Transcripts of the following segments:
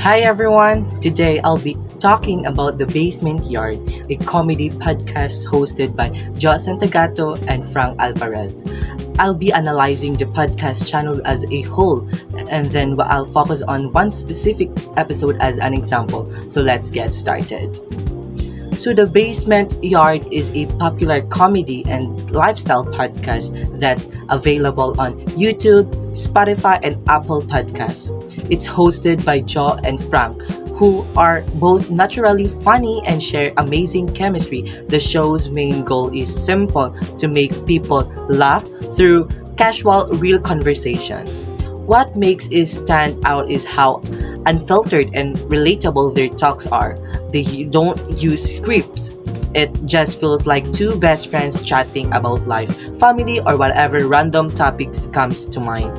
Hi everyone! Today I'll be talking about The Basement Yard, a comedy podcast hosted by Jo Santagato and Frank Alvarez. I'll be analyzing the podcast channel as a whole and then I'll focus on one specific episode as an example. So let's get started. So, The Basement Yard is a popular comedy and lifestyle podcast that's available on YouTube, Spotify, and Apple Podcasts. It's hosted by Joe and Frank, who are both naturally funny and share amazing chemistry. The show's main goal is simple to make people laugh through casual, real conversations. What makes it stand out is how unfiltered and relatable their talks are. They don't use scripts. It just feels like two best friends chatting about life, family, or whatever random topics comes to mind.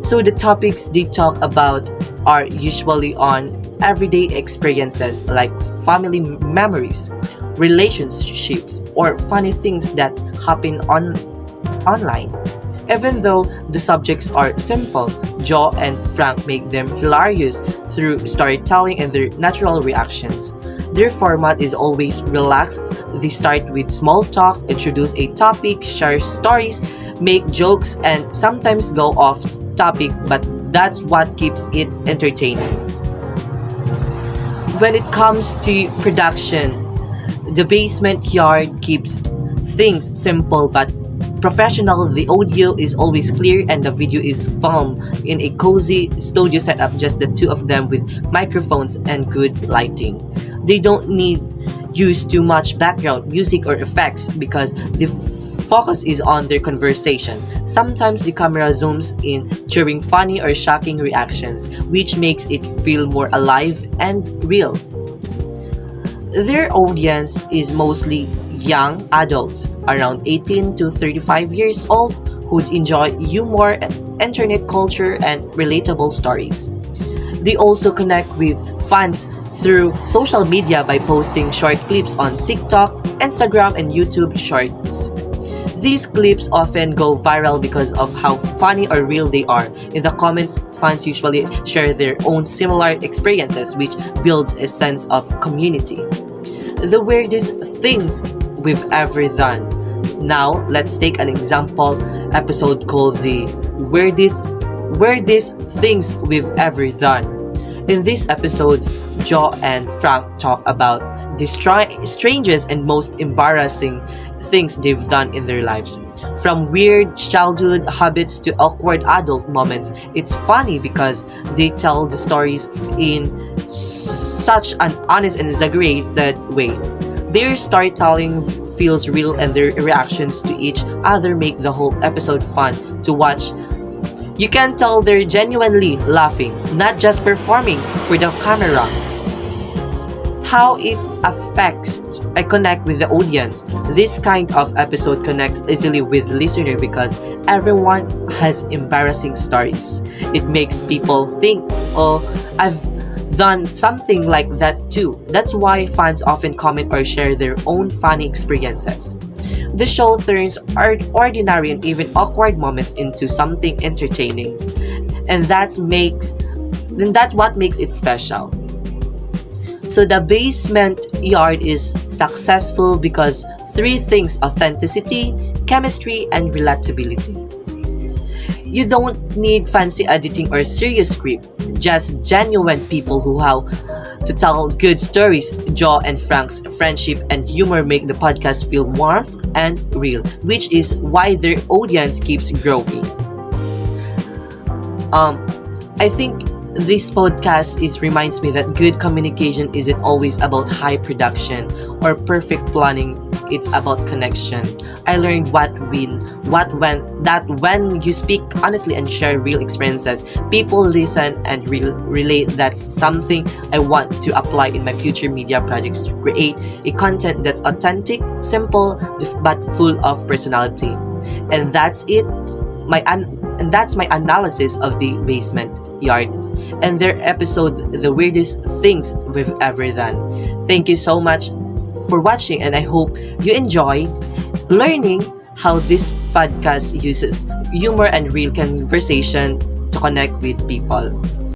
So the topics they talk about are usually on everyday experiences like family memories, relationships, or funny things that happen online. Even though the subjects are simple, Joe and Frank make them hilarious through storytelling and their natural reactions. Their format is always relaxed. They start with small talk, introduce a topic, share stories, make jokes, and sometimes go off topic, but that's what keeps it entertaining. When it comes to production, The Basement Yard keeps things simple but professional. The audio is always clear and the video is filmed in a cozy studio setup, just the two of them with microphones and good lighting. They don't need use too much background music or effects because the focus is on their conversation. Sometimes the camera zooms in during funny or shocking reactions, which makes it feel more alive and real. Their audience is mostly young adults around 18 to 35 years old who enjoy humor, internet culture, and relatable stories. They also connect with fans through social media by posting short clips on TikTok, Instagram, and YouTube Shorts. These clips often go viral because of how funny or real they are. In the comments, fans usually share their own similar experiences, which builds a sense of community. The weirdest things we've ever done. Now, let's take an example episode called the Weirdest Things We've Ever Done. In this episode, Joe and Frank talk about the strangest and most embarrassing things they've done in their lives. From weird childhood habits to awkward adult moments, it's funny because they tell the stories in such an honest and exaggerated way. Their storytelling feels real and their reactions to each other make the whole episode fun to watch. You can tell they're genuinely laughing, not just performing for the camera. How it affects I connect with the audience. This kind of episode connects easily with listener because everyone has embarrassing stories. It makes people think, oh, I've done something like that too. That's why fans often comment or share their own funny experiences. The show turns ordinary and even awkward moments into something entertaining. And that's what makes it special. So The Basement Yard is successful because three things: authenticity, chemistry, and relatability. You don't need fancy editing or serious script, just genuine people who have to tell good stories. Joe and Frank's friendship and humor make the podcast feel warm and real, which is why their audience keeps growing. I think this podcast reminds me that good communication isn't always about high production or perfect planning. It's about connection. I learned when you speak honestly and share real experiences, people listen and relate. That's something I want to apply in my future media projects to create a content that's authentic, simple, but full of personality. And that's it. And that's my analysis of The Basement Yard and their episode, The Weirdest Things We've Ever Done. Thank you so much for watching, and I hope you enjoyed learning how this podcast uses humor and real conversation to connect with people.